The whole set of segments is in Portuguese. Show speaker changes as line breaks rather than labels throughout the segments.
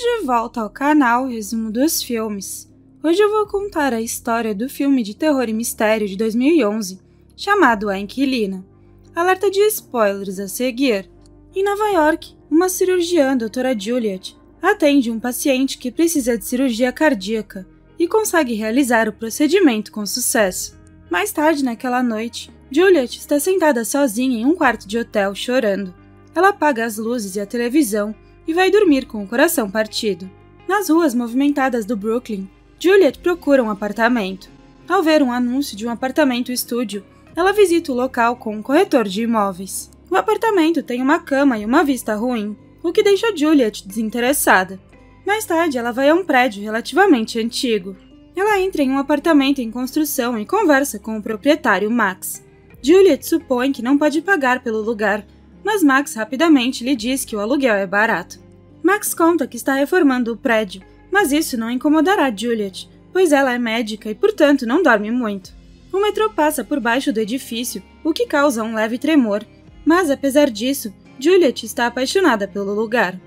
de volta ao canal Resumo dos Filmes. Hoje eu vou contar a história do filme de terror e mistério de 2011, chamado A Inquilina. Alerta de spoilers a seguir. Em Nova York, uma cirurgiã, Dra. Juliet, atende um paciente que precisa de cirurgia cardíaca e consegue realizar o procedimento com sucesso. Mais tarde naquela noite, Juliet está sentada sozinha em um quarto de hotel chorando. Ela apaga as luzes e a televisão e vai dormir com o coração partido. Nas ruas movimentadas do Brooklyn, Juliet procura um apartamento. Ao ver um anúncio de um apartamento estúdio, ela visita o local com um corretor de imóveis. O apartamento tem uma cama e uma vista ruim, o que deixa Juliet desinteressada. Mais tarde, ela vai a um prédio relativamente antigo. Ela entra em um apartamento em construção e conversa com o proprietário Max. Juliet supõe que não pode pagar pelo lugar, mas Max rapidamente lhe diz que o aluguel é barato. Max conta que está reformando o prédio, mas isso não incomodará Juliet, pois ela é médica e, portanto, não dorme muito. O metrô passa por baixo do edifício, o que causa um leve tremor, mas, apesar disso, Juliet está apaixonada pelo lugar.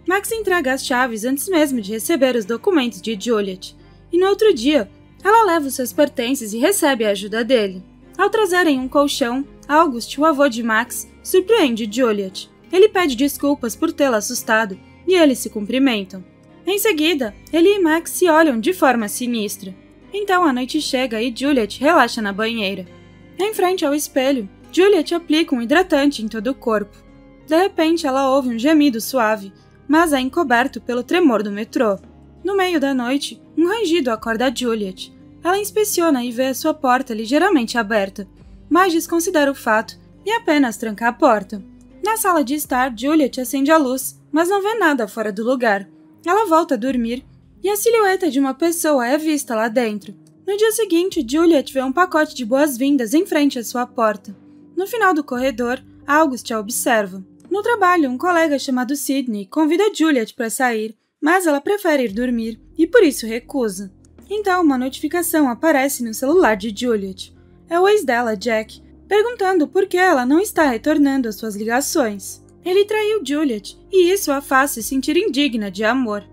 Max entrega as chaves antes mesmo de receber os documentos de Juliet, e no outro dia, ela leva os seus pertences e recebe a ajuda dele. Ao trazerem um colchão, August, o avô de Max, surpreende Juliet. Ele pede desculpas por tê-la assustado e eles se cumprimentam. Em seguida, ele e Max se olham de forma sinistra. Então a noite chega e Juliet relaxa na banheira. Em frente ao espelho, Juliet aplica um hidratante em todo o corpo. De repente, ela ouve um gemido suave, mas é encoberto pelo tremor do metrô. No meio da noite, um rangido acorda Juliet. Ela inspeciona e vê a sua porta ligeiramente aberta, mas desconsidera o fato e apenas tranca a porta. Na sala de estar, Juliet acende a luz, mas não vê nada fora do lugar. Ela volta a dormir e a silhueta de uma pessoa é vista lá dentro. No dia seguinte, Juliet vê um pacote de boas-vindas em frente à sua porta. No final do corredor, August a observa. No trabalho, um colega chamado Sidney convida Juliet para sair, mas ela prefere ir dormir e por isso recusa. Então, uma notificação aparece no celular de Juliet. É o ex dela, Jack, perguntando por que ela não está retornando às suas ligações. Ele traiu Juliet e isso a faz se sentir indigna de amor.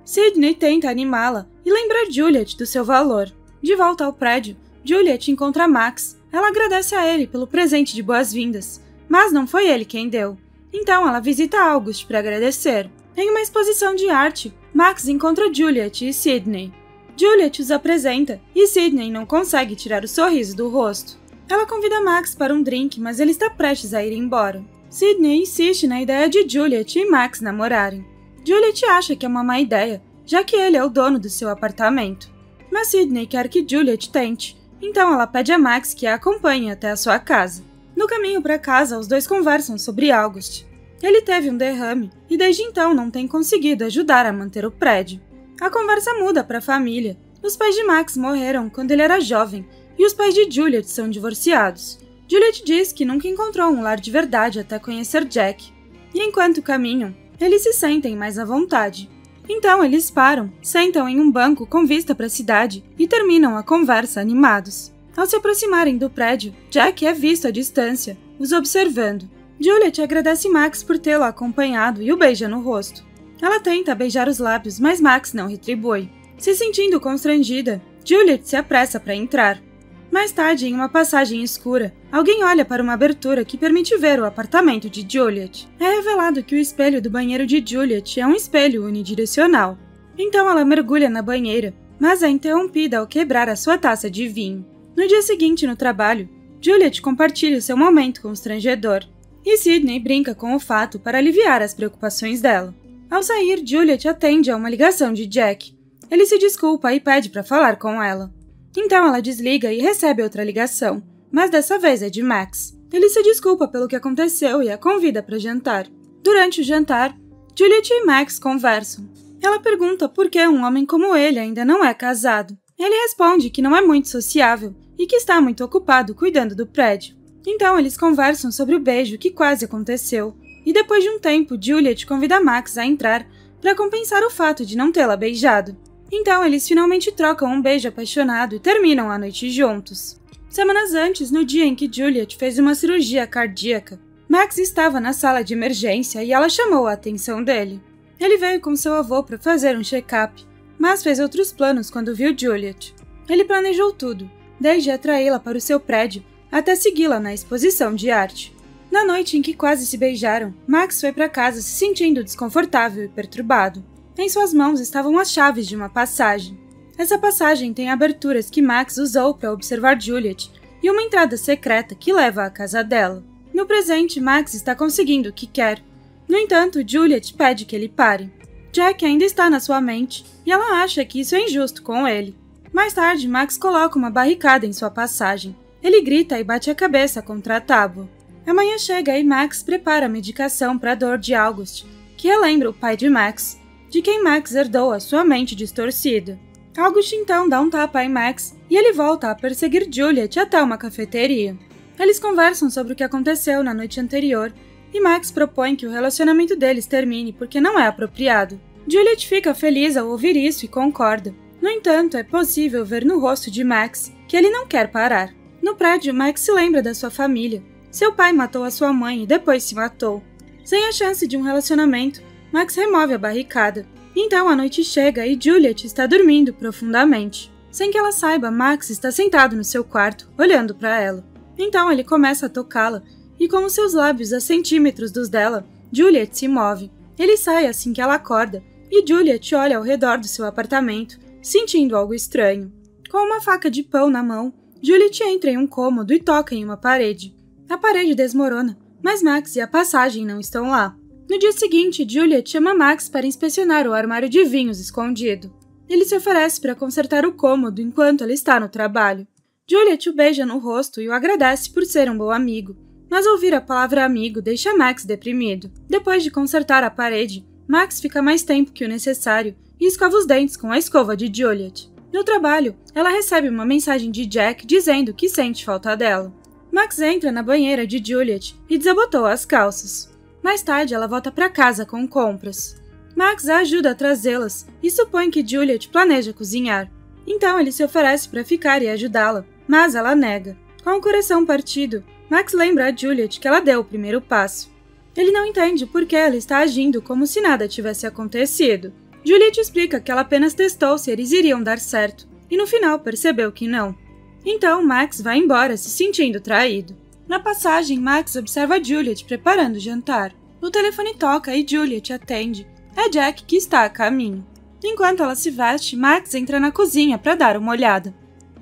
Sidney tenta animá-la e lembrar Juliet do seu valor. De volta ao prédio, Juliet encontra Max. Ela agradece a ele pelo presente de boas-vindas, mas não foi ele quem deu. Então ela visita August para agradecer. Em uma exposição de arte, Max encontra Juliet e Sidney. Juliet os apresenta e Sidney não consegue tirar o sorriso do rosto. Ela convida Max para um drink, mas ele está prestes a ir embora. Sidney insiste na ideia de Juliet e Max namorarem. Juliet acha que é uma má ideia, já que ele é o dono do seu apartamento. Mas Sidney quer que Juliet tente, então ela pede a Max que a acompanhe até a sua casa. No caminho para casa, os dois conversam sobre August. Ele teve um derrame e desde então não tem conseguido ajudar a manter o prédio. A conversa muda para a família. Os pais de Max morreram quando ele era jovem e os pais de Juliet são divorciados. Juliet diz que nunca encontrou um lar de verdade até conhecer Jack. E enquanto caminham, eles se sentem mais à vontade. Então eles param, sentam em um banco com vista para a cidade e terminam a conversa animados. Ao se aproximarem do prédio, Jack é visto à distância, os observando. Juliet agradece Max por tê-la acompanhado e o beija no rosto. Ela tenta beijar os lábios, mas Max não retribui. Se sentindo constrangida, Juliet se apressa para entrar. Mais tarde, em uma passagem escura, alguém olha para uma abertura que permite ver o apartamento de Juliet. É revelado que o espelho do banheiro de Juliet é um espelho unidirecional. Então ela mergulha na banheira, mas é interrompida ao quebrar a sua taça de vinho. No dia seguinte, no trabalho, Juliet compartilha o seu momento constrangedor, e Sidney brinca com o fato para aliviar as preocupações dela. Ao sair, Juliet atende a uma ligação de Jack. Ele se desculpa e pede para falar com ela. Então ela desliga e recebe outra ligação, mas dessa vez é de Max. Ele se desculpa pelo que aconteceu e a convida para jantar. Durante o jantar, Juliet e Max conversam. Ela pergunta por que um homem como ele ainda não é casado. Ele responde que não é muito sociável e que está muito ocupado cuidando do prédio. Então eles conversam sobre o beijo que quase aconteceu. E depois de um tempo, Juliet convida Max a entrar para compensar o fato de não tê-la beijado. Então eles finalmente trocam um beijo apaixonado e terminam a noite juntos. Semanas antes, no dia em que Juliet fez uma cirurgia cardíaca, Max estava na sala de emergência e ela chamou a atenção dele. Ele veio com seu avô para fazer um check-up, mas fez outros planos quando viu Juliet. Ele planejou tudo, desde atraí-la para o seu prédio até segui-la na exposição de arte. Na noite em que quase se beijaram, Max foi para casa se sentindo desconfortável e perturbado. Em suas mãos estavam as chaves de uma passagem. Essa passagem tem aberturas que Max usou para observar Juliet e uma entrada secreta que leva à casa dela. No presente, Max está conseguindo o que quer. No entanto, Juliet pede que ele pare. Jack ainda está na sua mente e ela acha que isso é injusto com ele. Mais tarde, Max coloca uma barricada em sua passagem. Ele grita e bate a cabeça contra a tábua. Amanhã chega e Max prepara a medicação para a dor de August, que relembra o pai de Max, de quem Max herdou a sua mente distorcida. August então dá um tapa em Max e ele volta a perseguir Juliet até uma cafeteria. Eles conversam sobre o que aconteceu na noite anterior e Max propõe que o relacionamento deles termine porque não é apropriado. Juliet fica feliz ao ouvir isso e concorda. No entanto, é possível ver no rosto de Max que ele não quer parar. No prédio, Max se lembra da sua família. Seu pai matou a sua mãe e depois se matou. Sem a chance de um relacionamento, Max remove a barricada. Então a noite chega e Juliet está dormindo profundamente. Sem que ela saiba, Max está sentado no seu quarto, olhando para ela. Então ele começa a tocá-la, e com os seus lábios a centímetros dos dela, Juliet se move. Ele sai assim que ela acorda, e Juliet olha ao redor do seu apartamento, sentindo algo estranho. Com uma faca de pão na mão, Juliet entra em um cômodo e toca em uma parede. A parede desmorona, mas Max e a passagem não estão lá. No dia seguinte, Juliet chama Max para inspecionar o armário de vinhos escondido. Ele se oferece para consertar o cômodo enquanto ela está no trabalho. Juliet o beija no rosto e o agradece por ser um bom amigo, mas ouvir a palavra amigo deixa Max deprimido. Depois de consertar a parede, Max fica mais tempo que o necessário e escova os dentes com a escova de Juliet. No trabalho, ela recebe uma mensagem de Jack dizendo que sente falta dela. Max entra na banheira de Juliet e desabotoa as calças. Mais tarde, ela volta para casa com compras. Max a ajuda a trazê-las e supõe que Juliet planeja cozinhar. Então ele se oferece para ficar e ajudá-la, mas ela nega. Com o coração partido, Max lembra a Juliet que ela deu o primeiro passo. Ele não entende por que ela está agindo como se nada tivesse acontecido. Juliet explica que ela apenas testou se eles iriam dar certo, e no final percebeu que não. Então Max vai embora se sentindo traído. Na passagem, Max observa Juliet preparando o jantar. O telefone toca e Juliet atende. É Jack que está a caminho. Enquanto ela se veste, Max entra na cozinha para dar uma olhada.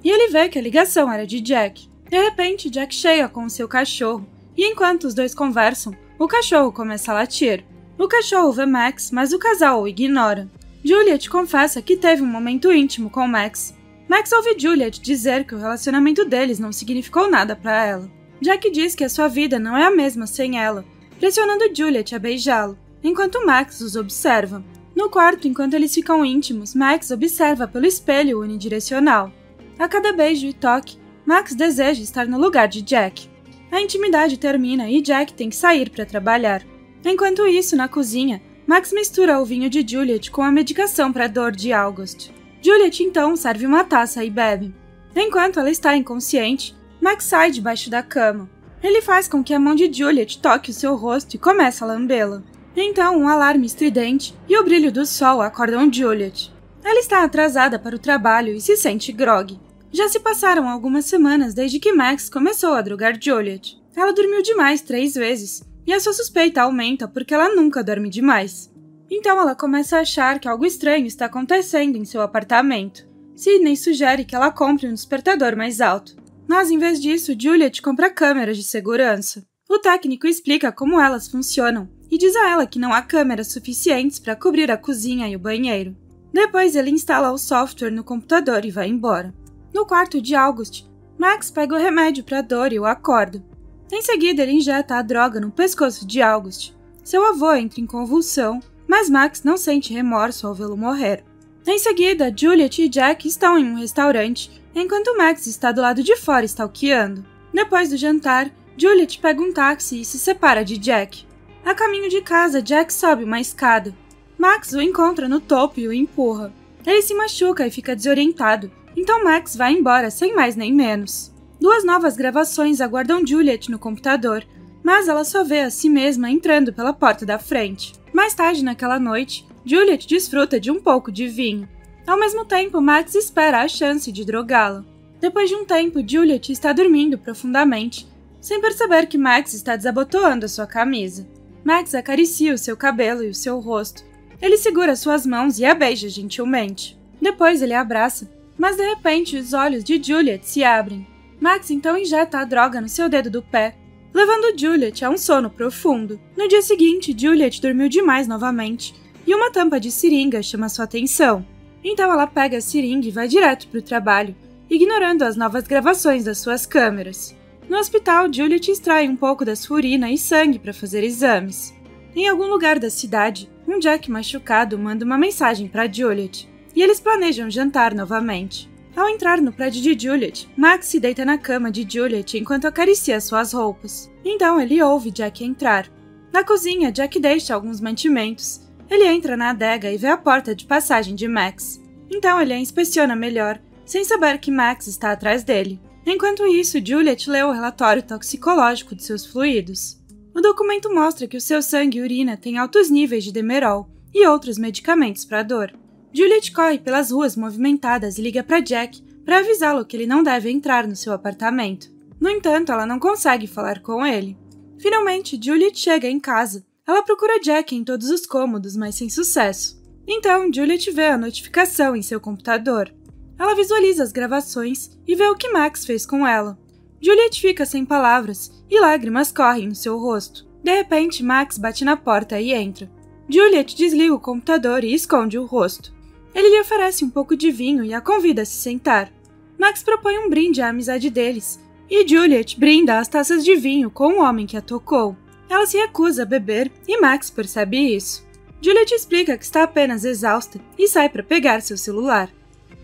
E ele vê que a ligação era de Jack. De repente, Jack chega com o seu cachorro, e enquanto os dois conversam, o cachorro começa a latir. O cachorro vê Max, mas o casal o ignora. Juliet confessa que teve um momento íntimo com Max. Max ouve Juliet dizer que o relacionamento deles não significou nada para ela. Jack diz que a sua vida não é a mesma sem ela, pressionando Juliet a beijá-lo, enquanto Max os observa. No quarto, enquanto eles ficam íntimos, Max observa pelo espelho unidirecional. A cada beijo e toque, Max deseja estar no lugar de Jack. A intimidade termina e Jack tem que sair para trabalhar. Enquanto isso, na cozinha, Max mistura o vinho de Juliet com a medicação para a dor de August. Juliet então serve uma taça e bebe. Enquanto ela está inconsciente, Max sai debaixo da cama. Ele faz com que a mão de Juliet toque o seu rosto e começa a lambê-la. Então, um alarme estridente e o brilho do sol acordam Juliet. Ela está atrasada para o trabalho e se sente grogue. Já se passaram algumas semanas desde que Max começou a drogar Juliet. Ela dormiu demais 3 vezes, e a sua suspeita aumenta porque ela nunca dorme demais. Então ela começa a achar que algo estranho está acontecendo em seu apartamento. Sidney sugere que ela compre um despertador mais alto. Mas, em vez disso, Juliet compra câmeras de segurança. O técnico explica como elas funcionam e diz a ela que não há câmeras suficientes para cobrir a cozinha e o banheiro. Depois ele instala o software no computador e vai embora. No quarto de August, Max pega o remédio para a dor e o acorda. Em seguida, ele injeta a droga no pescoço de August. Seu avô entra em convulsão, mas Max não sente remorso ao vê-lo morrer. Em seguida, Juliet e Jack estão em um restaurante, enquanto Max está do lado de fora stalkeando. Depois do jantar, Juliet pega um táxi e se separa de Jack. A caminho de casa, Jack sobe uma escada. Max o encontra no topo e o empurra. Ele se machuca e fica desorientado, então Max vai embora sem mais nem menos. 2 novas gravações aguardam Juliet no computador, mas ela só vê a si mesma entrando pela porta da frente. Mais tarde naquela noite, Juliet desfruta de um pouco de vinho. Ao mesmo tempo, Max espera a chance de drogá-la. Depois de um tempo, Juliet está dormindo profundamente, sem perceber que Max está desabotoando a sua camisa. Max acaricia o seu cabelo e o seu rosto. Ele segura suas mãos e a beija gentilmente. Depois ele a abraça, mas de repente os olhos de Juliet se abrem. Max então injeta a droga no seu dedo do pé, levando Juliet a um sono profundo. No dia seguinte, Juliet dormiu demais novamente, e uma tampa de seringa chama sua atenção. Então ela pega a seringa e vai direto para o trabalho, ignorando as novas gravações das suas câmeras. No hospital, Juliet extrai um pouco da sua urina e sangue para fazer exames. Em algum lugar da cidade, um Jack machucado manda uma mensagem para Juliet, e eles planejam jantar novamente. Ao entrar no prédio de Juliet, Max se deita na cama de Juliet enquanto acaricia suas roupas. Então ele ouve Jack entrar. Na cozinha, Jack deixa alguns mantimentos. Ele entra na adega e vê a porta de passagem de Max. Então ele a inspeciona melhor, sem saber que Max está atrás dele. Enquanto isso, Juliet lê o relatório toxicológico de seus fluidos. O documento mostra que o seu sangue e urina têm altos níveis de Demerol e outros medicamentos para dor. Juliet corre pelas ruas movimentadas e liga para Jack para avisá-lo que ele não deve entrar no seu apartamento. No entanto, ela não consegue falar com ele. Finalmente, Juliet chega em casa. Ela procura Jack em todos os cômodos, mas sem sucesso. Então, Juliet vê a notificação em seu computador. Ela visualiza as gravações e vê o que Max fez com ela. Juliet fica sem palavras e lágrimas correm no seu rosto. De repente, Max bate na porta e entra. Juliet desliga o computador e esconde o rosto. Ele lhe oferece um pouco de vinho e a convida a se sentar. Max propõe um brinde à amizade deles, e Juliet brinda as taças de vinho com o homem que a tocou. Ela se recusa a beber e Max percebe isso. Juliet explica que está apenas exausta e sai para pegar seu celular.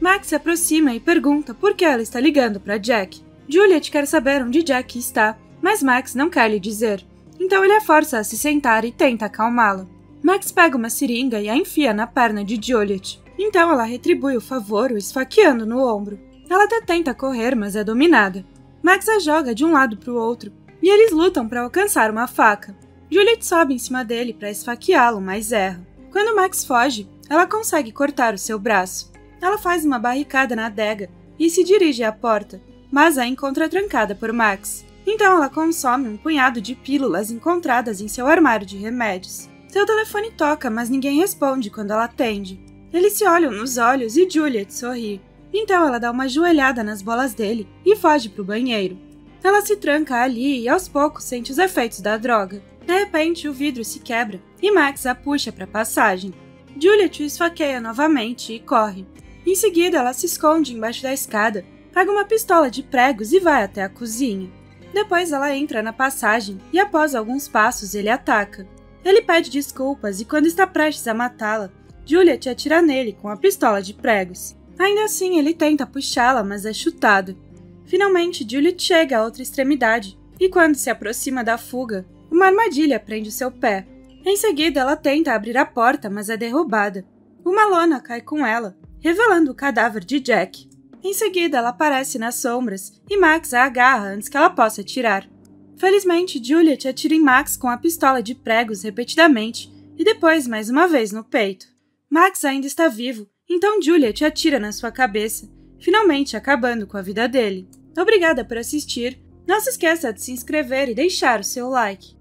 Max se aproxima e pergunta por que ela está ligando para Jack. Juliet quer saber onde Jack está, mas Max não quer lhe dizer. Então ele a força a se sentar e tenta acalmá-la. Max pega uma seringa e a enfia na perna de Juliet. Então ela retribui o favor, o esfaqueando no ombro. Ela até tenta correr, mas é dominada. Max a joga de um lado para o outro, e eles lutam para alcançar uma faca. Juliet sobe em cima dele para esfaqueá-lo, mas erra. Quando Max foge, ela consegue cortar o seu braço. Ela faz uma barricada na adega e se dirige à porta, mas a encontra trancada por Max. Então ela consome um punhado de pílulas encontradas em seu armário de remédios. Seu telefone toca, mas ninguém responde quando ela atende. Eles se olham nos olhos e Juliet sorri. Então ela dá uma joelhada nas bolas dele e foge para o banheiro. Ela se tranca ali e aos poucos sente os efeitos da droga. De repente, o vidro se quebra e Max a puxa para a passagem. Juliet o esfaqueia novamente e corre. Em seguida, ela se esconde embaixo da escada, pega uma pistola de pregos e vai até a cozinha. Depois ela entra na passagem e após alguns passos ele ataca. Ele pede desculpas e quando está prestes a matá-la, Juliet atira nele com a pistola de pregos. Ainda assim, ele tenta puxá-la, mas é chutado. Finalmente, Juliet chega à outra extremidade e quando se aproxima da fuga, uma armadilha prende o seu pé. Em seguida, ela tenta abrir a porta, mas é derrubada. Uma lona cai com ela, revelando o cadáver de Jack. Em seguida, ela aparece nas sombras e Max a agarra antes que ela possa atirar. Felizmente, Juliet atira em Max com a pistola de pregos repetidamente e depois mais uma vez no peito. Max ainda está vivo, então Juliet atira na sua cabeça, finalmente acabando com a vida dele. Obrigada por assistir. Não se esqueça de se inscrever e deixar o seu like.